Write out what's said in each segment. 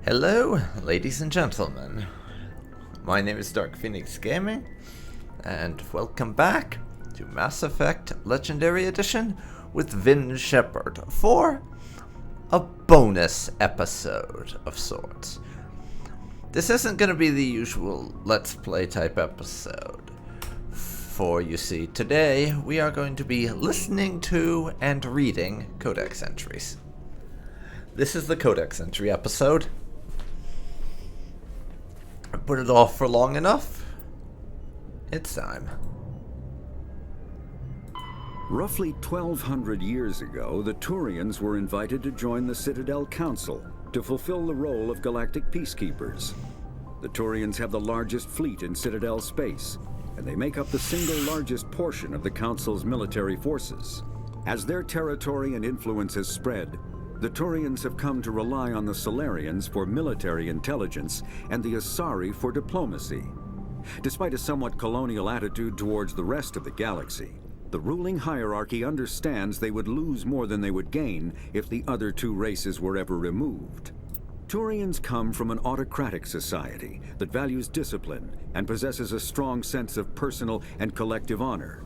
Hello, ladies and gentlemen. My name is Dark Phoenix Gaming, and welcome back to Mass Effect Legendary Edition with Vin Shepard for a bonus episode of sorts. This isn't going to be the usual Let's Play type episode, for you see, today we are going to be listening to and reading Codex entries. This is the Codex entry episode. I put it off for long enough. It's time. Roughly 1,200 years ago, the Turians were invited to join the Citadel Council to fulfill the role of galactic peacekeepers. The Turians have the largest fleet in Citadel space, and they make up the single largest portion of the Council's military forces. As their territory and influence has spread, the Turians have come to rely on the Solarians for military intelligence and the Asari for diplomacy. Despite a somewhat colonial attitude towards the rest of the galaxy, the ruling hierarchy understands they would lose more than they would gain if the other two races were ever removed. Turians come from an autocratic society that values discipline and possesses a strong sense of personal and collective honor.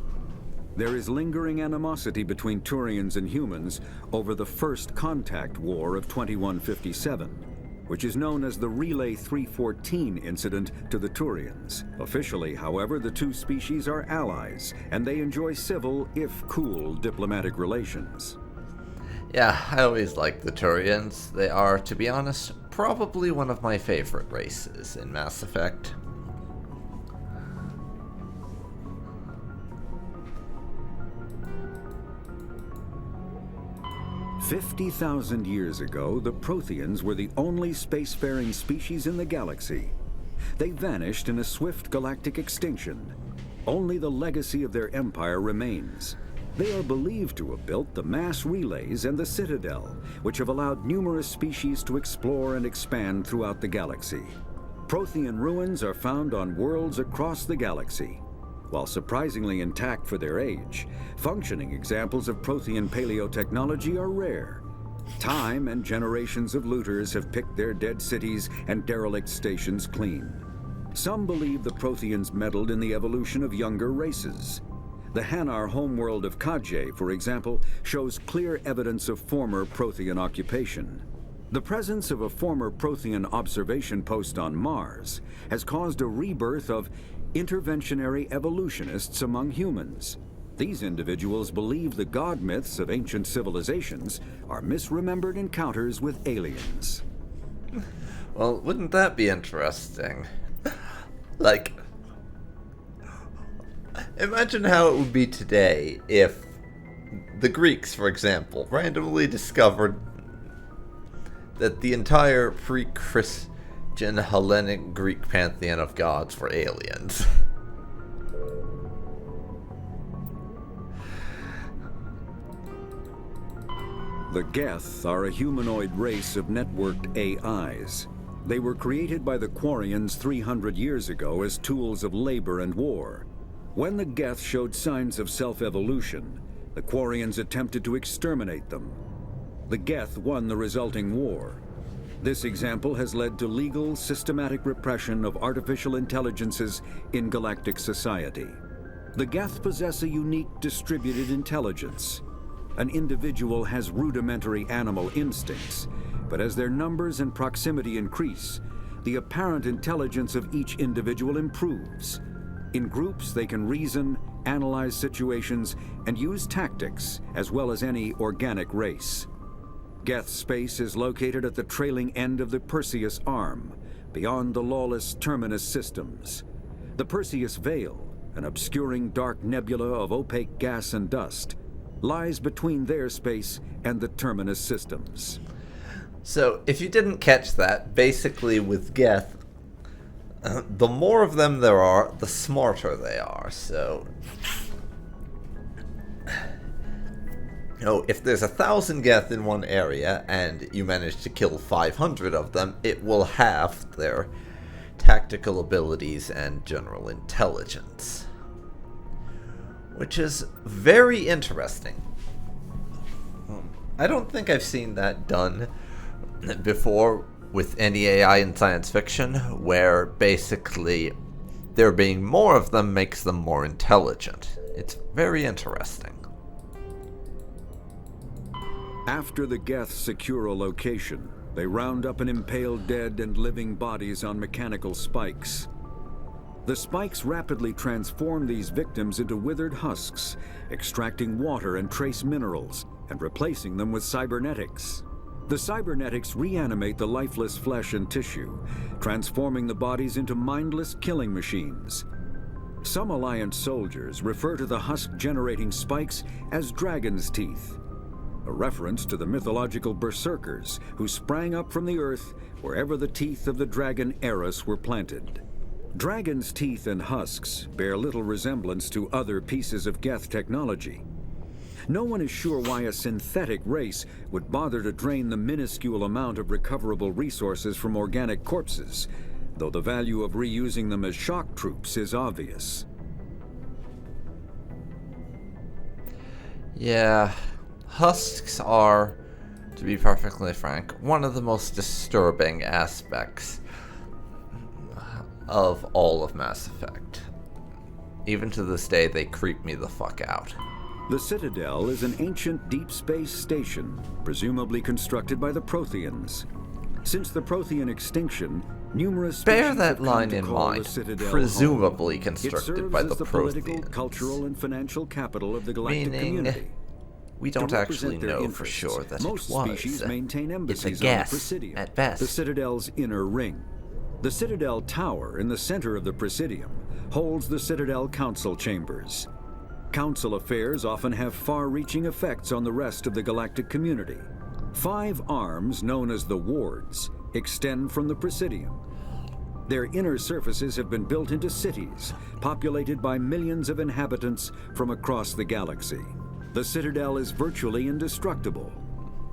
There is lingering animosity between Turians and humans over the First Contact War of 2157, which is known as the Relay 314 incident to the Turians. Officially, however, the two species are allies, and they enjoy civil, if cool, diplomatic relations. Yeah, I always like the Turians. They are, to be honest, probably one of my favorite races in Mass Effect. 50,000 years ago, the Protheans were the only spacefaring species in the galaxy. They vanished in a swift galactic extinction. Only the legacy of their empire remains. They are believed to have built the mass relays and the Citadel, which have allowed numerous species to explore and expand throughout the galaxy. Prothean ruins are found on worlds across the galaxy. While surprisingly intact for their age, functioning examples of Prothean paleotechnology are rare. Time and generations of looters have picked their dead cities and derelict stations clean. Some believe the Protheans meddled in the evolution of younger races. The Hanar homeworld of Kajay, for example, shows clear evidence of former Prothean occupation. The presence of a former Prothean observation post on Mars has caused a rebirth of interventionary evolutionists among humans. These individuals believe the god myths of ancient civilizations are misremembered encounters with aliens. Well, wouldn't that be interesting? Like, imagine how it would be today if the Greeks, for example, randomly discovered that the entire pre-Christian Hellenic Greek pantheon of gods were aliens. The Geth are a humanoid race of networked AIs. They were created by the Quarians 300 years ago as tools of labor and war. When the Geth showed signs of self-evolution, the Quarians attempted to exterminate them. The Geth won the resulting war. This example has led to legal, systematic repression of artificial intelligences in galactic society. The Geth possess a unique distributed intelligence. An individual has rudimentary animal instincts, but as their numbers and proximity increase, the apparent intelligence of each individual improves. In groups, they can reason, analyze situations, and use tactics, as well as any organic race. Geth space is located at the trailing end of the Perseus Arm, beyond the lawless Terminus systems. The Perseus Veil, an obscuring dark nebula of opaque gas and dust, lies between their space and the Terminus systems. So, if you didn't catch that, basically with Geth, the more of them there are, the smarter they are, so... if there's 1,000 Geth in one area, and you manage to kill 500 of them, it will halve their tactical abilities and general intelligence. Which is very interesting. I don't think I've seen that done before with any AI in science fiction, where basically there being more of them makes them more intelligent. It's very interesting. After the Geth secure a location, they round up and impale dead and living bodies on mechanical spikes. The spikes rapidly transform these victims into withered husks, extracting water and trace minerals, and replacing them with cybernetics. The cybernetics reanimate the lifeless flesh and tissue, transforming the bodies into mindless killing machines. Some Alliance soldiers refer to the husk-generating spikes as dragon's teeth, a reference to the mythological berserkers who sprang up from the earth wherever the teeth of the dragon Eris were planted. Dragon's teeth and husks bear little resemblance to other pieces of Geth technology. No one is sure why a synthetic race would bother to drain the minuscule amount of recoverable resources from organic corpses, though the value of reusing them as shock troops is obvious. Yeah, husks are, to be perfectly frank, one of the most disturbing aspects of all of Mass Effect. Even to this day, they creep me the fuck out. The Citadel is an ancient deep space station, presumably constructed by the Protheans. Since the Prothean extinction, numerous Bear species that have come line to in call the mind. Citadel Presumably home. constructed by the It serves as the political, Protheans. cultural, and financial capital of the galactic Meaning, community. we don't To actually represent their know for interests, sure that most it was. species maintain It's a embassies on the guess, Presidium, at best. the Citadel's inner ring. The Citadel Tower in the center of the Presidium holds the Citadel Council Chambers. Council affairs often have far-reaching effects on the rest of the galactic community. 5 arms, known as the Wards, extend from the Presidium. Their inner surfaces have been built into cities, populated by millions of inhabitants from across the galaxy. The Citadel is virtually indestructible.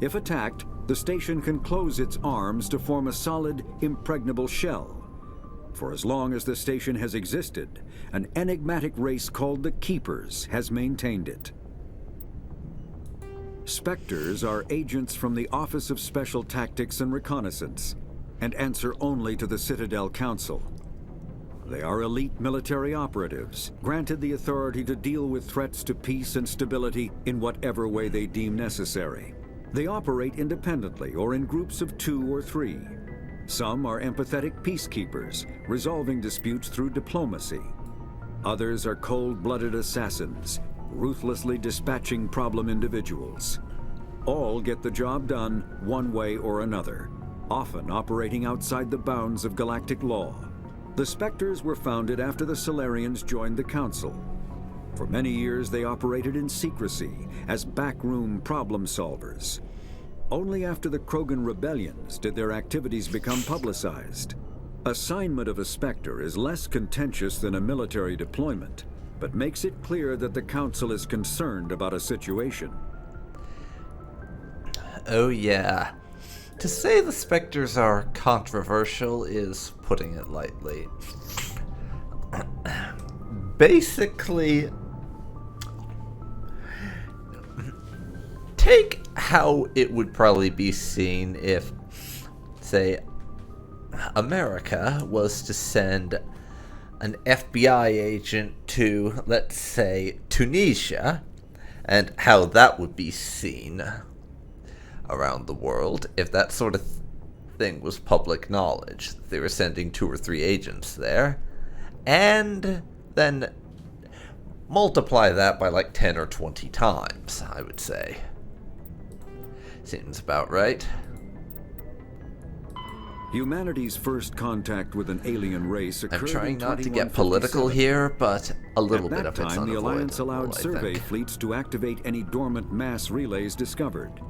If attacked, the station can close its arms to form a solid, impregnable shell. For as long as the station has existed, an enigmatic race called the Keepers has maintained it. Spectres are agents from the Office of Special Tactics and Reconnaissance, and answer only to the Citadel Council. They are elite military operatives, granted the authority to deal with threats to peace and stability in whatever way they deem necessary. They operate independently or in groups of 2 or 3. Some are empathetic peacekeepers, resolving disputes through diplomacy. Others are cold-blooded assassins, ruthlessly dispatching problem individuals. All get the job done one way or another, often operating outside the bounds of galactic law. The Spectres were founded after the Solarians joined the Council. For many years, they operated in secrecy as backroom problem solvers. Only after the Krogan rebellions did their activities become publicized. Assignment of a Spectre is less contentious than a military deployment, but makes it clear that the Council is concerned about a situation. Oh yeah. To say the Spectres are controversial is putting it lightly. Basically, take how it would probably be seen if, say, America was to send an FBI agent to, let's say, Tunisia, and how that would be seen around the world if that sort of thing was public knowledge. They were sending 2 or 3 agents there, and then multiply that by like 10 or 20 times, I would say. Seems about right. Humanity's first contact with an alien race occurred I'm trying in not to get political 2157. here, but a little bit At of that it's time, the Alliance unavoidable, allowed I survey think. fleets to activate any dormant mass relays discovered,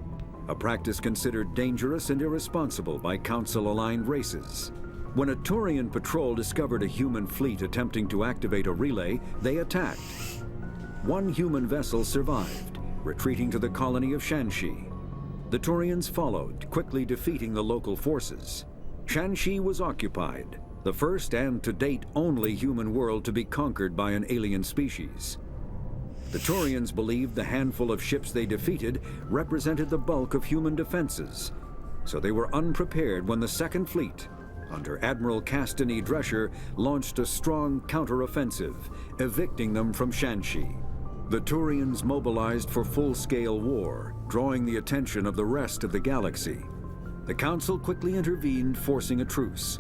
a practice considered dangerous and irresponsible by Council-aligned races. When a Turian patrol discovered a human fleet attempting to activate a relay, they attacked. 1 human vessel survived, retreating to the colony of Shanxi. The Turians followed, quickly defeating the local forces. Shanxi was occupied, the first and to date only human world to be conquered by an alien species. The Turians believed the handful of ships they defeated represented the bulk of human defenses, so they were unprepared when the Second Fleet, under Admiral Castanet Drescher, launched a strong counteroffensive, evicting them from Shanxi. The Turians mobilized for full-scale war, drawing the attention of the rest of the galaxy. The Council quickly intervened, forcing a truce.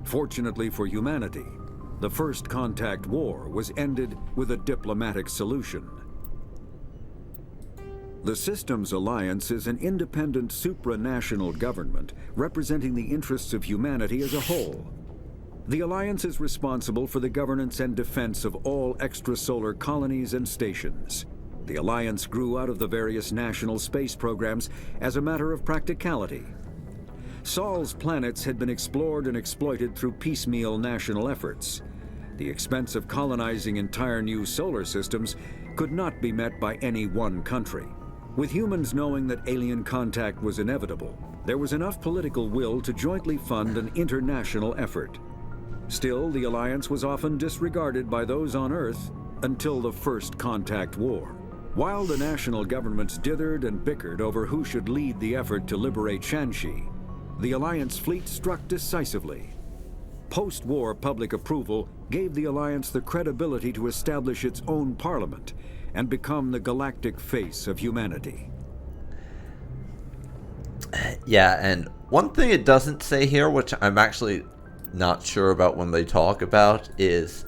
Fortunately for humanity, the First Contact War was ended with a diplomatic solution. The Systems Alliance is an independent supranational government representing the interests of humanity as a whole. The Alliance is responsible for the governance and defense of all extrasolar colonies and stations. The Alliance grew out of the various national space programs as a matter of practicality. Sol's planets had been explored and exploited through piecemeal national efforts. The expense of colonizing entire new solar systems could not be met by any one country. With humans knowing that alien contact was inevitable, there was enough political will to jointly fund an international effort. Still, the Alliance was often disregarded by those on Earth until the First Contact War. While the national governments dithered and bickered over who should lead the effort to liberate Shanxi, the Alliance fleet struck decisively. Post-war public approval gave the Alliance the credibility to establish its own parliament and become the galactic face of humanity. Yeah, and one thing it doesn't say here, which I'm actually not sure about when they talk about, is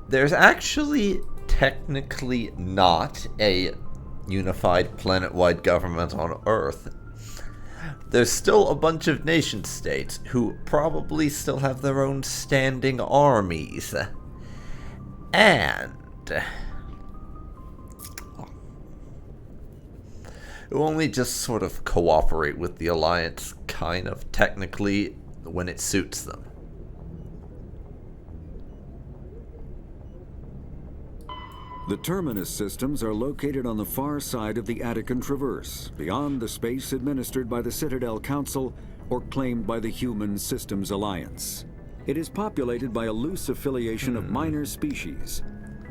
there's actually technically not a unified planet-wide government on Earth. There's still a bunch of nation-states who probably still have their own standing armies. And who only just sort of cooperate with the Alliance, kind of, technically, when it suits them. The Terminus systems are located on the far side of the Attican Traverse, beyond the space administered by the Citadel Council or claimed by the Human Systems Alliance. It is populated by a loose affiliation of minor species,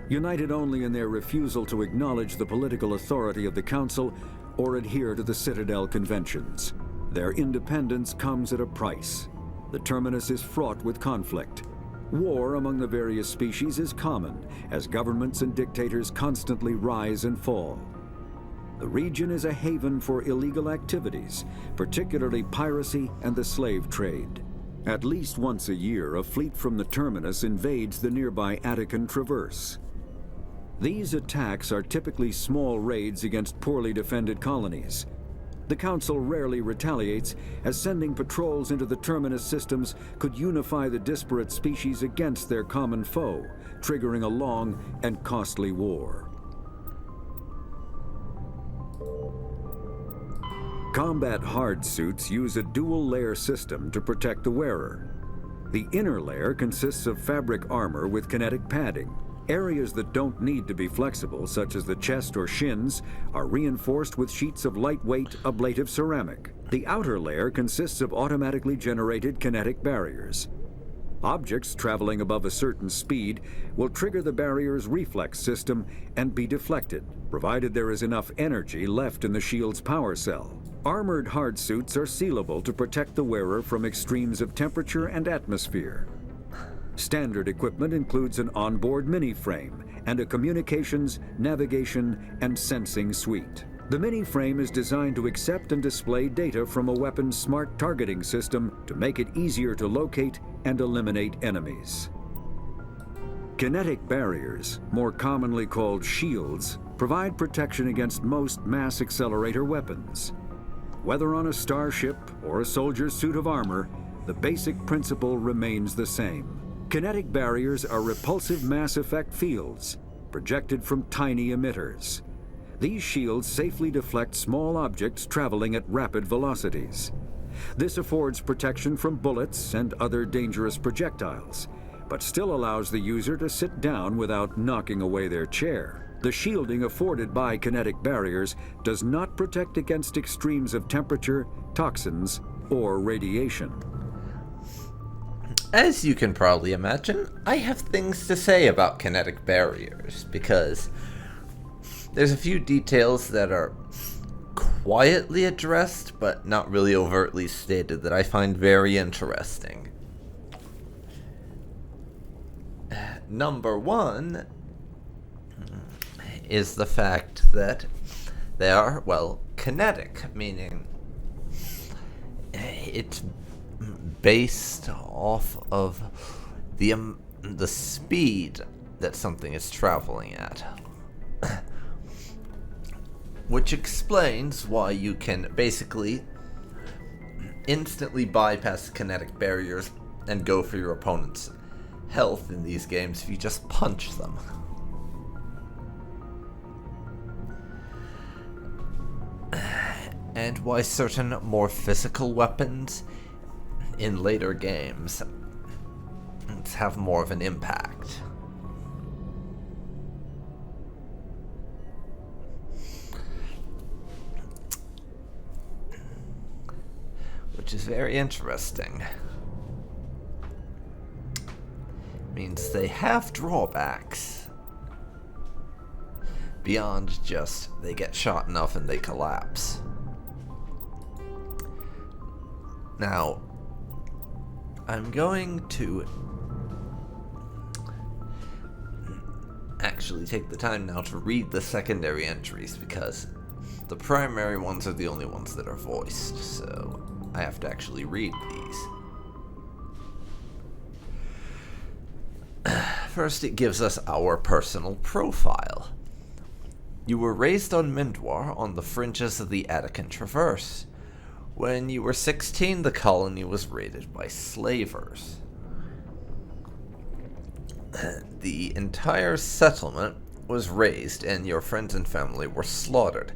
united only in their refusal to acknowledge the political authority of the Council or adhere to the Citadel Conventions. Their independence comes at a price. The Terminus is fraught with conflict. War among the various species is common, as governments and dictators constantly rise and fall. The region is a haven for illegal activities, particularly piracy and the slave trade. At least once a year, a fleet from the Terminus invades the nearby Attican Traverse. These attacks are typically small raids against poorly defended colonies. The Council rarely retaliates, as sending patrols into the Terminus systems could unify the disparate species against their common foe, triggering a long and costly war. Combat hard suits use a dual-layer system to protect the wearer. The inner layer consists of fabric armor with kinetic padding. Areas that don't need to be flexible, such as the chest or shins, are reinforced with sheets of lightweight, ablative ceramic. The outer layer consists of automatically generated kinetic barriers. Objects traveling above a certain speed will trigger the barrier's reflex system and be deflected, provided there is enough energy left in the shield's power cell. Armored hard suits are sealable to protect the wearer from extremes of temperature and atmosphere. Standard equipment includes an onboard mini-frame and a communications, navigation, and sensing suite. The mini-frame is designed to accept and display data from a weapon's smart targeting system to make it easier to locate and eliminate enemies. Kinetic barriers, more commonly called shields, provide protection against most mass accelerator weapons. Whether on a starship or a soldier's suit of armor, the basic principle remains the same. Kinetic barriers are repulsive mass effect fields, projected from tiny emitters. These shields safely deflect small objects traveling at rapid velocities. This affords protection from bullets and other dangerous projectiles, but still allows the user to sit down without knocking away their chair. The shielding afforded by kinetic barriers does not protect against extremes of temperature, toxins, or radiation. As you can probably imagine, I have things to say about kinetic barriers, because there's a few details that are quietly addressed, but not really overtly stated, that I find very interesting. Number one is the fact that they are, well, kinetic, meaning it's based off of the speed that something is traveling at. Which explains why you can basically instantly bypass kinetic barriers and go for your opponent's health in these games if you just punch them. And why certain more physical weapons in later games have more of an impact. Which is very interesting. Means they have drawbacks beyond just they get shot enough and they collapse. Now, I'm going to actually take the time now to read the secondary entries, because the primary ones are the only ones that are voiced, so I have to actually read these. First, it gives us our personal profile. You were raised on Mindwar on the fringes of the Attican Traverse. When you were 16, the colony was raided by slavers. The entire settlement was razed and your friends and family were slaughtered.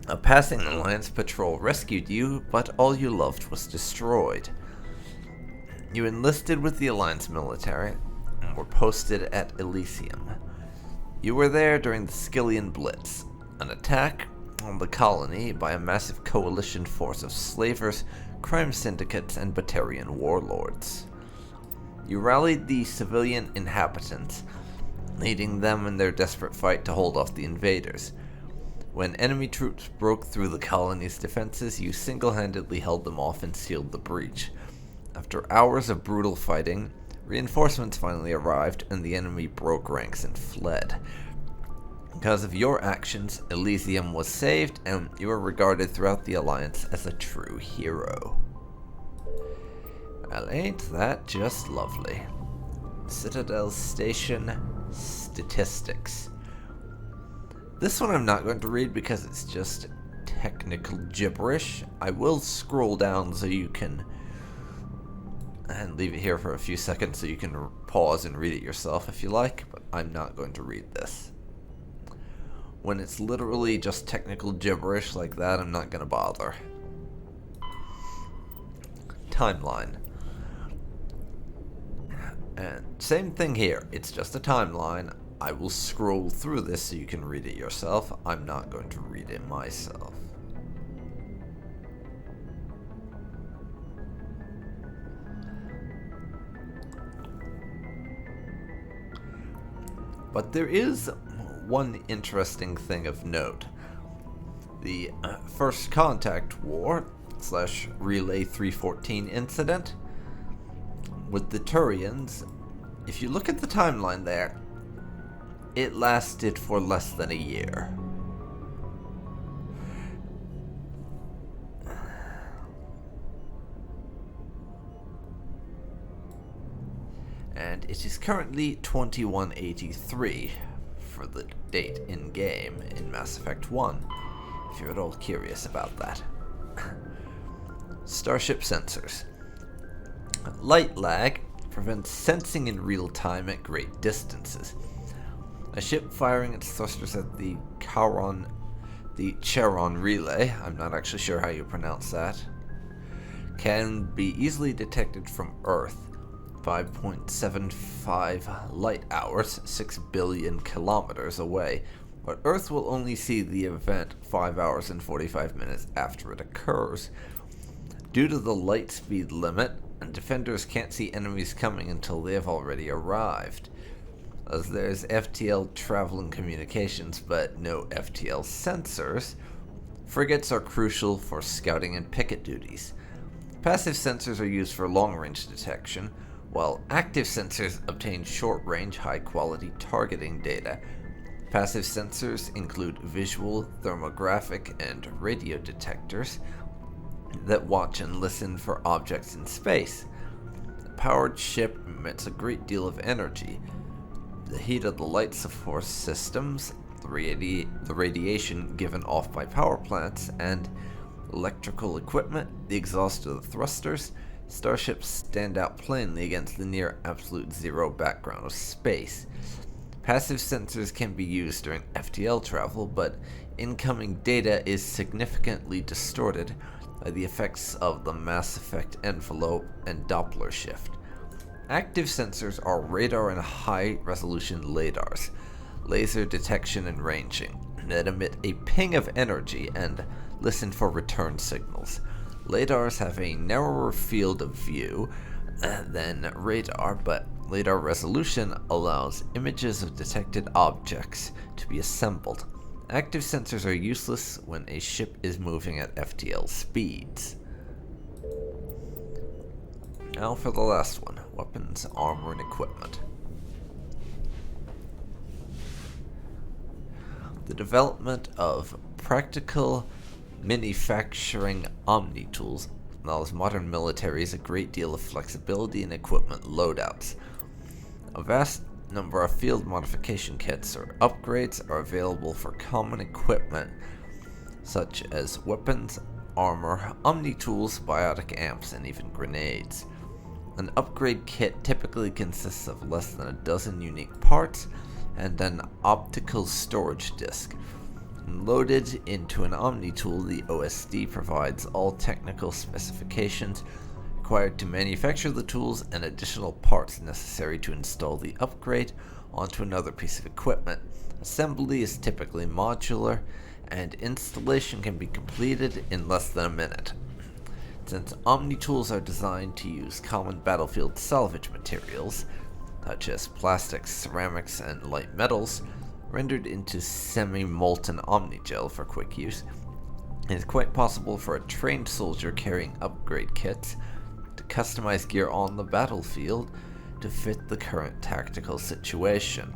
A passing Alliance patrol rescued you, but all you loved was destroyed. You enlisted with the Alliance military and were posted at Elysium. You were there during the Skillian Blitz, an attack on the colony by a massive coalition force of slavers, crime syndicates, and Batarian warlords. You rallied the civilian inhabitants, leading them in their desperate fight to hold off the invaders. When enemy troops broke through the colony's defenses, you single-handedly held them off and sealed the breach. After hours of brutal fighting, reinforcements finally arrived and the enemy broke ranks and fled. Because of your actions, Elysium was saved, and you were regarded throughout the Alliance as a true hero. Well, ain't that just lovely? Citadel Station Statistics. This one I'm not going to read because it's just technical gibberish. I will scroll down so you can, and leave it here for a few seconds so you can pause and read it yourself if you like, but I'm not going to read this. When it's literally just technical gibberish like that, I'm not going to bother. Timeline. And same thing here, it's just a timeline. I will scroll through this so you can read it yourself. I'm not going to read it myself. But there is one interesting thing of note. The First Contact War / Relay 314 incident with the Turians, if you look at the timeline there, it lasted for less than a year. And it is currently 2183 for the date in-game in Mass Effect 1, if you're at all curious about that. Starship sensors. Light lag prevents sensing in real time at great distances. A ship firing its thrusters at the Charon relay, I'm not actually sure how you pronounce that, can be easily detected from Earth, 5.75 light hours, 6 billion kilometers away, but Earth will only see the event 5 hours and 45 minutes after it occurs. Due to the light speed limit, defenders can't see enemies coming until they have already arrived. As there's FTL traveling communications but no FTL sensors, Frigates are crucial for scouting and picket duties. Passive sensors are used for long-range detection, while active sensors obtain short-range, high-quality targeting data. Passive sensors include visual, thermographic, and radio detectors that watch and listen for objects in space. A powered ship emits a great deal of energy. The heat of the light support systems, the radiation given off by power plants, and electrical equipment, the exhaust of the thrusters, starships stand out plainly against the near absolute zero background of space. Passive sensors can be used during FTL travel, but incoming data is significantly distorted by the effects of the Mass Effect envelope and Doppler shift. Active sensors are radar and high-resolution LADARs, laser detection and ranging, that emit a ping of energy and listen for return signals. LADARs have a narrower field of view than radar, but LADAR resolution allows images of detected objects to be assembled. Active sensors are useless when a ship is moving at FTL speeds. Now for the last one, weapons, armor, and equipment. The development of practical manufacturing omni-tools allows modern militaries a great deal of flexibility in equipment loadouts. A vast number of field modification kits or upgrades are available for common equipment such as weapons, armor, omni-tools, biotic amps, and even grenades. An upgrade kit typically consists of less than a dozen unique parts and an optical storage disk. Loaded into an omni-tool, the OSD provides all technical specifications required to manufacture the tools and additional parts necessary to install the upgrade onto another piece of equipment. Assembly is typically modular, and installation can be completed in less than a minute. Since omni-tools are designed to use common battlefield salvage materials, such as plastics, ceramics, and light metals, rendered into semi-molten omnigel for quick use, it is quite possible for a trained soldier carrying upgrade kits to customize gear on the battlefield to fit the current tactical situation.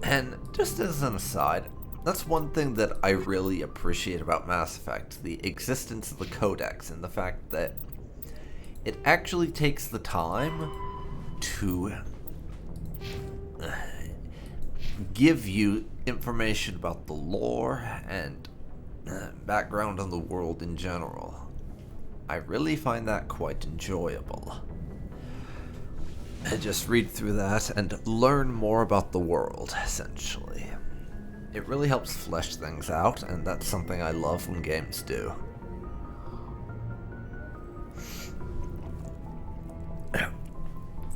And just as an aside, that's one thing that I really appreciate about Mass Effect, the existence of the Codex and the fact that it actually takes the time to give you information about the lore and background on the world in general. I really find that quite enjoyable. And just read through that and learn more about the world, essentially. It really helps flesh things out, and that's something I love when games do.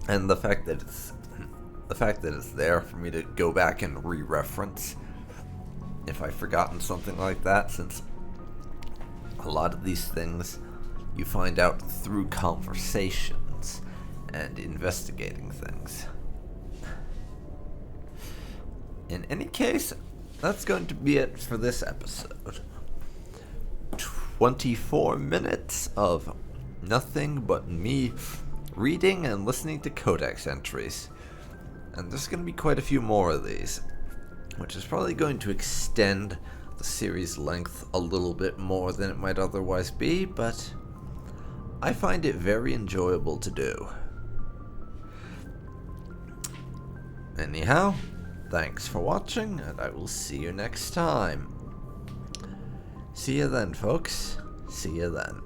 And the fact that it's there for me to go back and re-reference if I've forgotten something like that, since a lot of these things you find out through conversations and investigating things. In any case, that's going to be it for this episode. 24 minutes of nothing but me reading and listening to Codex entries. And there's going to be quite a few more of these, which is probably going to extend the series length a little bit more than it might otherwise be, but I find it very enjoyable to do. Anyhow, thanks for watching, and I will see you next time. See you then, folks. See you then.